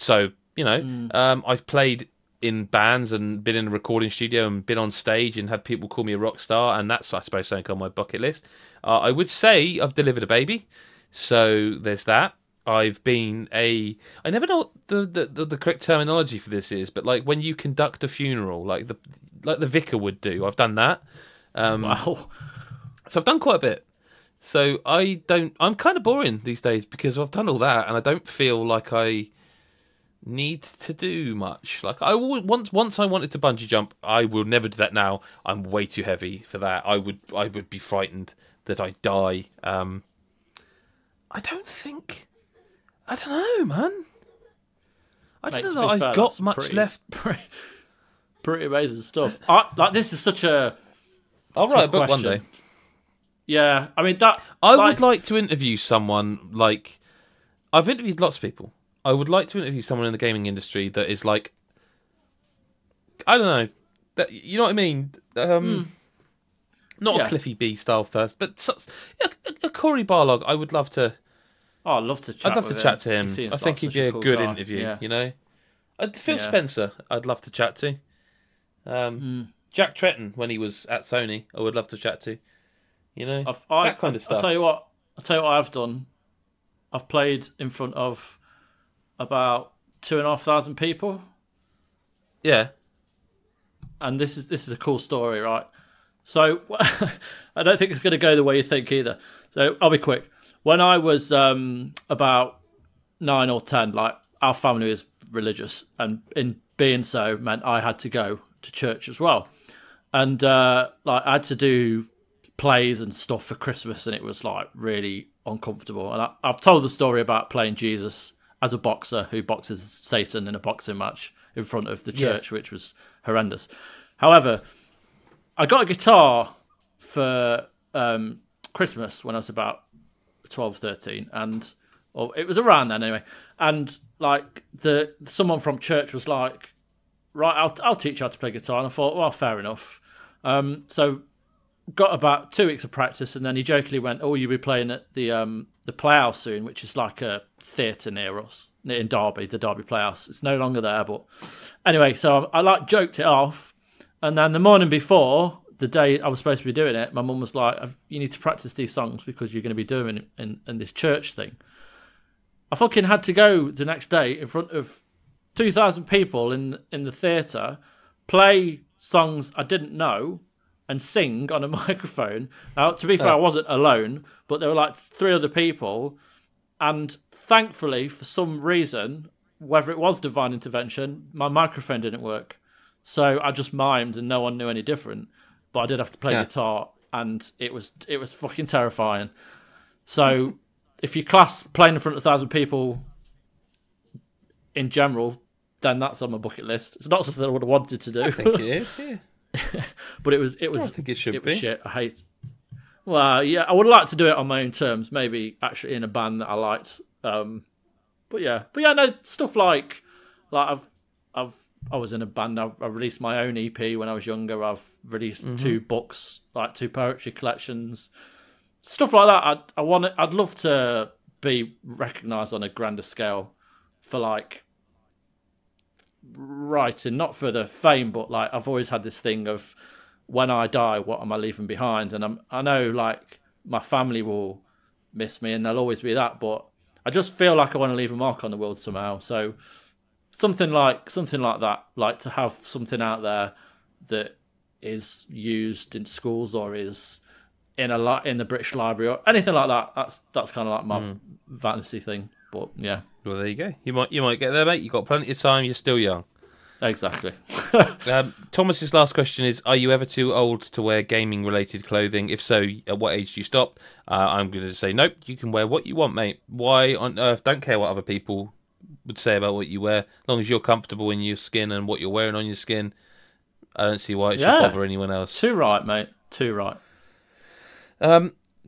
So, I've played in bands and been in a recording studio and been on stage and had people call me a rock star, and that's, I suppose, something on my bucket list. I would say I've delivered a baby, so there's that. I've been I never know what the correct terminology for this is, but like when you conduct a funeral, like the vicar would do, I've done that. Wow. So I've done quite a bit. So I'm kind of boring these days because I've done all that and I don't feel like I need to do much. Like once I wanted to bungee jump, I will never do that now. I'm way too heavy for that. I would be frightened that I die. I don't know, man. I don't know that I've got much left. Pretty amazing stuff. This is such a. I'll write a book one day. Yeah, I mean that. I would like to interview someone like. I've interviewed lots of people. I would like to interview someone in the gaming industry that is like. I don't know. That, you know what I mean? Not a Cliffy B style first, but a Corey Barlog. I would love to. Oh, I'd love to chat. I'd love to chat to him. I think he'd be a good guy. interview. Yeah. You know, Phil Spencer. I'd love to chat to. Jack Tretton when he was at Sony. I would love to chat to. You know, that kind of stuff. I'll tell you what I've done. I've played in front of about 2,500 people. Yeah. And this is a cool story, right? So I don't think it's going to go the way you think either. So I'll be quick. When I was about 9 or 10, like our family was religious, and in being so meant I had to go to church as well. And I had to do plays and stuff for Christmas, and it was like really uncomfortable. And I've told the story about playing Jesus as a boxer who boxes Satan in a boxing match in front of the church, which was horrendous. However, I got a guitar for Christmas when I was about 12, 13, and it was around then anyway. And like someone from church was like, "Right, I'll teach you how to play guitar." And I thought, well, fair enough. So got about 2 weeks of practice, and then he jokingly went, "Oh, you'll be playing at the Playhouse soon," which is like a theatre near us in Derby, the Derby Playhouse. It's no longer there, but anyway, so I joked it off, and then the morning before, the day I was supposed to be doing it, my mum was like, "You need to practice these songs because you're going to be doing it in this church thing." I fucking had to go the next day in front of 2,000 people in the theatre, play songs I didn't know, and sing on a microphone. Now, to be fair, I wasn't alone, but there were like 3 other people, and thankfully, for some reason, whether it was divine intervention, my microphone didn't work. So I just mimed, and no one knew any different. But I did have to play guitar, and it was fucking terrifying. So if you class playing in front of 1,000 people in general, then that's on my bucket list. It's not something I would have wanted to do. I think it is, yeah. But it was. I don't think it should be. Was shit. I hate. Well, yeah, I would like to do it on my own terms. Maybe actually in a band that I liked. But yeah, no stuff like I was in a band. I released my own EP when I was younger. I've released 2 books, like 2 poetry collections, stuff like that. I'd love to be recognised on a grander scale for like writing, not for the fame, but like I've always had this thing of when I die, what am I leaving behind? And I know like my family will miss me, and there'll always be that, but I just feel like I want to leave a mark on the world somehow. So something like that, like to have something out there that is used in schools or is in the British Library or anything like that. That's kind of like my fantasy thing. But yeah. Well, there you go. You might get there, mate. You've got plenty of time. You're still young. Exactly. Thomas's last question is: are you ever too old to wear gaming-related clothing? If so, at what age do you stop? I'm going to say nope. You can wear what you want, mate. Why on earth? Don't care what other people would say about what you wear. As long as you're comfortable in your skin and what you're wearing on your skin, I don't see why it should bother anyone else. Too right, mate. Too right.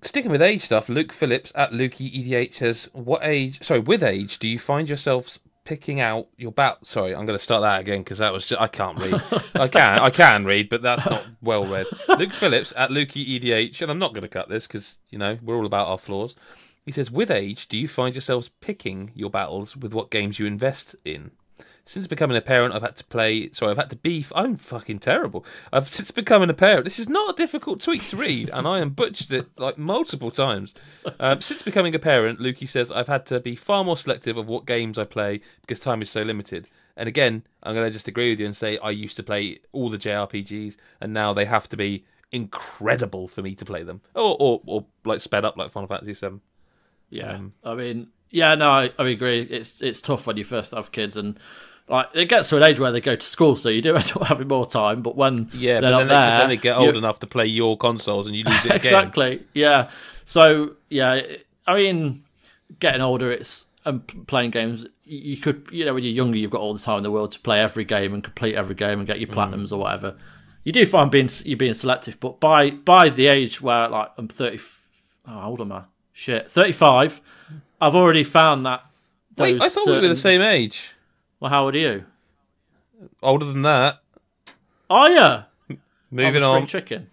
Sticking with age stuff, Luke Phillips at LukeyEDH says, with age, do you find yourselves picking out your Sorry, I'm going to start that again because that was I can't read. I can read, but that's not well read. Luke Phillips at LukeyEDH, and I'm not going to cut this because, we're all about our flaws. He says, with age, do you find yourselves picking your battles with what games you invest in? Since becoming a parent, I've had to beef. I'm fucking terrible. Since becoming a parent, this is not a difficult tweet to read, and I am butchered it like multiple times. Since becoming a parent, Lukey says, I've had to be far more selective of what games I play because time is so limited. And again, I'm going to just agree with you and say I used to play all the JRPGs, and now they have to be incredible for me to play them. Or like sped up like Final Fantasy VII. Yeah, I mean, Yeah, no, I agree. It's tough when you first have kids, and like it gets to an age where they go to school, so you do end up having more time. But when they're not there, then they get old enough to play your consoles, and you lose it again. Exactly. Yeah. So yeah, I mean, getting older, and playing games. You could, when you're younger, you've got all the time in the world to play every game and complete every game and get your platinums or whatever. You do find you're being selective, but by the age where like I'm 30, how old am I? 35. I've already found that. Wait, I thought we were the same age. Well, how old are you? Older than that. Oh yeah. Moving on. Chicken.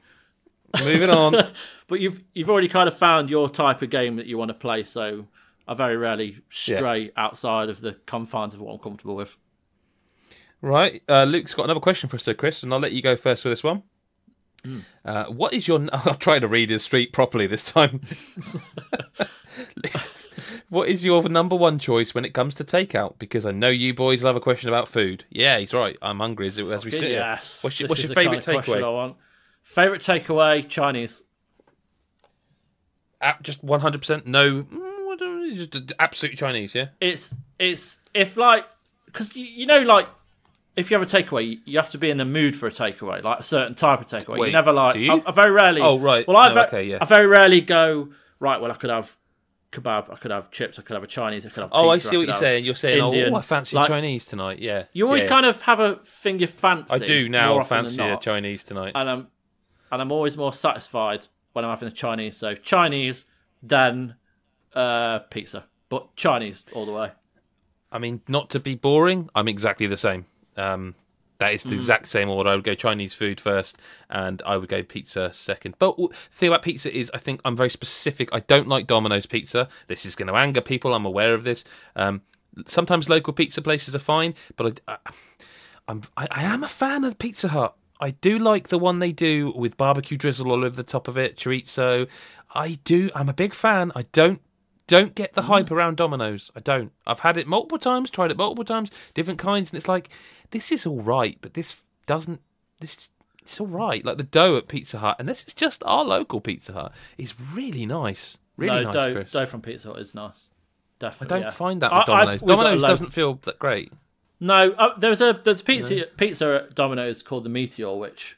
Moving on. But you've already kind of found your type of game that you want to play, so I very rarely stray outside of the confines of what I'm comfortable with. Right. Luke's got another question for us, Chris, and I'll let you go first for this one. What is your... I'll try to read his street properly this time. What is your number one choice when it comes to takeout? Because I know you boys love a question about food. Yeah, he's right. I'm hungry as we sit here. What's your favourite takeaway? Favourite takeaway, Chinese. Just 100%? No... Just absolutely Chinese, yeah. It's if like because like if you have a takeaway, you have to be in the mood for a takeaway, like a certain type of takeaway. Wait, you never like. Do you? I very rarely. Oh right. Well, I very rarely go right. Well, I could have kebab. I could have chips. I could have a Chinese. I could have. Pizza, I see what you're saying. You're saying, Indian. I fancy Chinese tonight. Yeah. You always kind of have a thing you fancy. I do now fancy a Chinese tonight, and I'm always more satisfied when I'm having a Chinese. So Chinese, then. Pizza, but Chinese all the way. I mean, not to be boring, I'm exactly the same. That is the exact same order. I would go Chinese food first, and I would go pizza second. But the thing about pizza is, I think I'm very specific. I don't like Domino's pizza. This is going to anger people. I'm aware of this. Sometimes local pizza places are fine, but I am a fan of Pizza Hut. I do like the one they do with barbecue drizzle all over the top of it, chorizo. I'm a big fan. I don't get the hype around Domino's. I don't. I've had it multiple times, tried it multiple times, different kinds, and it's like, this is all right, but it's all right. Like the dough at Pizza Hut, and this is just our local Pizza Hut, is really nice. Really nice, Chris. Dough from Pizza Hut is nice. Definitely. I don't find that with Domino's. Domino's doesn't feel that great. No, there's a pizza at Domino's called the Meteor, which,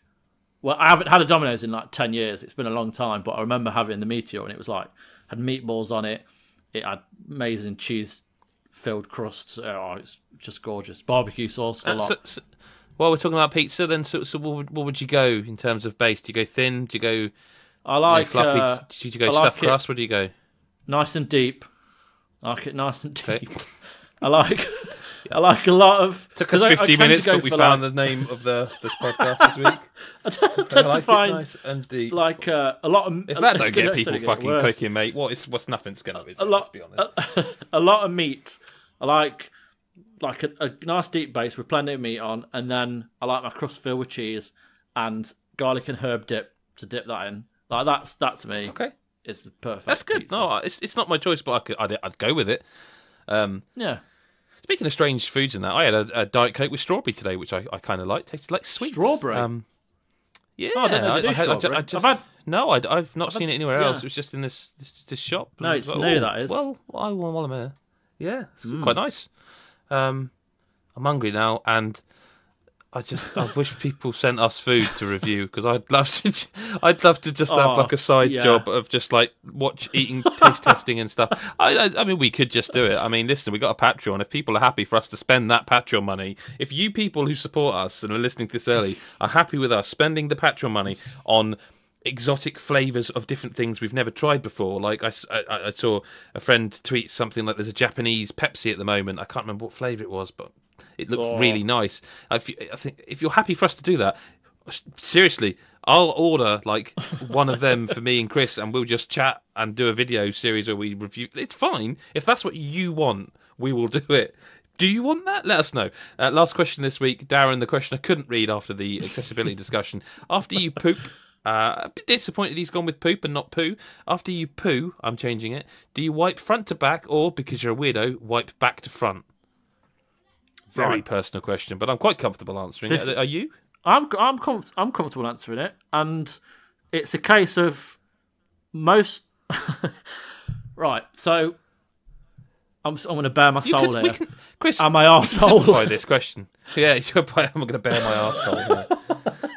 well, I haven't had a Domino's in like 10 years. It's been a long time, but I remember having the Meteor, and it was like, had meatballs on it. It had amazing cheese-filled crusts. Oh, it's just gorgeous. Barbecue sauce a lot. So, while we're talking about pizza, then, so what would you go in terms of base? Do you go thin? Do you go fluffy? Do you go stuffed crust? Where do you go? Nice and deep. I like it nice and deep. Okay. I like a lot of... Took us 50 minutes, but we found the name of this podcast this week. I tend to find nice and deep. Like a lot of... If that don't get people fucking clicking, mate, what's nothing's going to, let's be honest. A lot of meat. I like a nice deep base with plenty of meat on, and then I like my crust filled with cheese and garlic and herb dip to dip that in. Like that to me. Okay. Is the perfect. That's good. Pizza. No, it's not my choice, but I'd go with it. Yeah. Speaking of strange foods and that, I had a Diet Coke with strawberry today, which I kind of liked. Tasted like sweets. Strawberry? Yeah. Oh, I don't know strawberry. I've not seen it anywhere else. It was just in this shop. No, it's new, that is. Well, while I'm here. Yeah, it's quite nice. I'm hungry now, and I wish people sent us food to review, because I'd love to just have like a side job of just like eating, taste testing and stuff. I mean, we could just do it. I mean, listen, we got a Patreon. If people are happy for us to spend that Patreon money, if you people who support us and are listening to this early are happy with us spending the Patreon money on exotic flavours of different things we've never tried before. Like I saw a friend tweet something like, there's a Japanese Pepsi at the moment. I can't remember what flavour it was, but it looked really nice. I think if you're happy for us to do that, seriously, I'll order like one of them for me and Chris, and we'll just chat and do a video series where we review. It's fine. If that's what you want, we will do it. Do you want that? Let us know. Last question this week. Darren, the question I couldn't read after the accessibility discussion. After you poop... a bit disappointed he's gone with poop and not poo. After you poo, I'm changing it. Do you wipe front to back, or, because you're a weirdo, wipe back to front? Very personal question, but I'm quite comfortable answering it. Are you? I'm comfortable answering it, and it's a case of most. Right, so I'm going to bare my soul here. Chris, and my arsehole. Simplify this question. Yeah, I'm going to bare my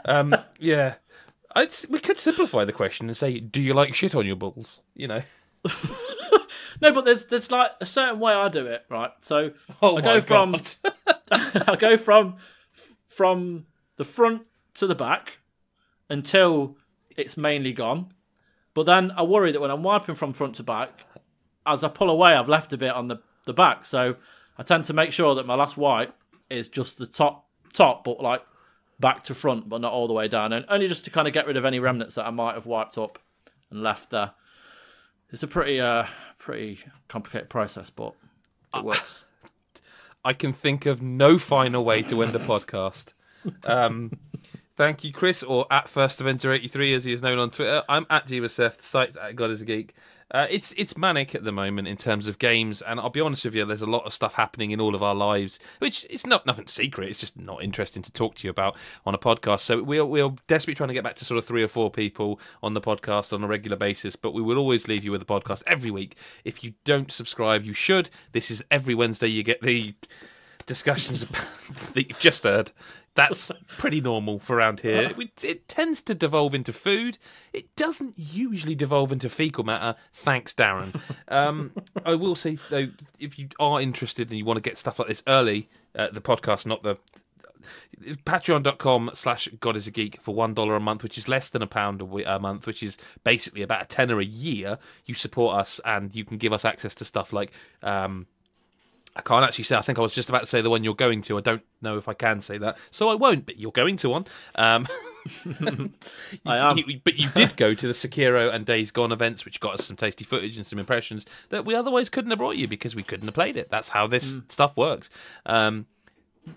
arsehole. Yeah. We could simplify the question and say, do you like shit on your balls? You know. No, but there's like a certain way I do it, right? So I go from the front to the back until it's mainly gone. But then I worry that when I'm wiping from front to back, as I pull away, I've left a bit on the back. So I tend to make sure that my last wipe is just the top, but like back to front, but not all the way down. And only just to kind of get rid of any remnants that I might have wiped up and left there. It's a pretty complicated process, but it works. I can think of no final way to end a podcast. Thank you, Chris, or at FirstAvenger83, as he is known on Twitter. I'm at GBSF, the site's at God is a Geek. It's manic at the moment in terms of games, and I'll be honest with you, there's a lot of stuff happening in all of our lives, which it's nothing secret, it's just not interesting to talk to you about on a podcast. So we're desperately trying to get back to sort of 3 or 4 people on the podcast on a regular basis, but we will always leave you with a podcast every week. If you don't subscribe, you should. This is every Wednesday you get the discussions that you've just heard. That's pretty normal for around here. It tends to devolve into food. It doesn't usually devolve into fecal matter. Thanks, Darren. I will say, though, if you are interested and you want to get stuff like this early, the podcast, not the... Patreon.com/GodIsAGeek for $1 a month, which is less than £1 a month, which is basically about a tenner a year. You support us and you can give us access to stuff like... I can't actually say. I think I was just about to say the one you're going to. I don't know if I can say that, so I won't. But you're going to one. I am. But you did go to the Sekiro and Days Gone events, which got us some tasty footage and some impressions that we otherwise couldn't have brought you because we couldn't have played it. That's how this stuff works.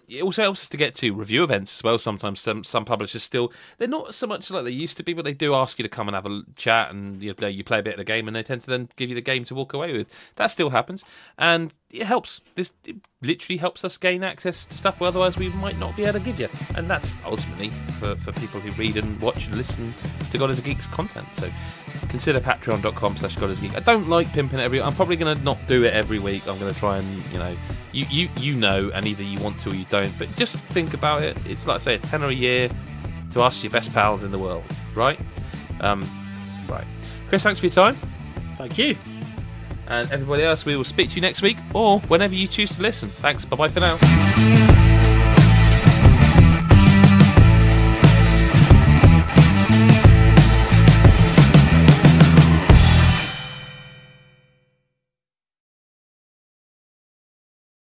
It also helps us to get to review events as well. Sometimes some publishers still, they're not so much like they used to be, but they do ask you to come and have a chat and you play a bit of the game, and they tend to then give you the game to walk away with. That still happens, and it helps. It literally helps us gain access to stuff otherwise we might not be able to give you, and that's ultimately for people who read and watch and listen to God is a Geek's content. So consider patreon.com/GodIsAGeek. I don't like pimping it every. I'm probably going to not do it every week. I'm going to try and you know, and either you want to or you don't. But just think about it. It's like, say, a tenner a year to us, your best pals in the world, right? Right. Chris, thanks for your time. Thank you. And everybody else, we will speak to you next week or whenever you choose to listen. Thanks. Bye-bye for now.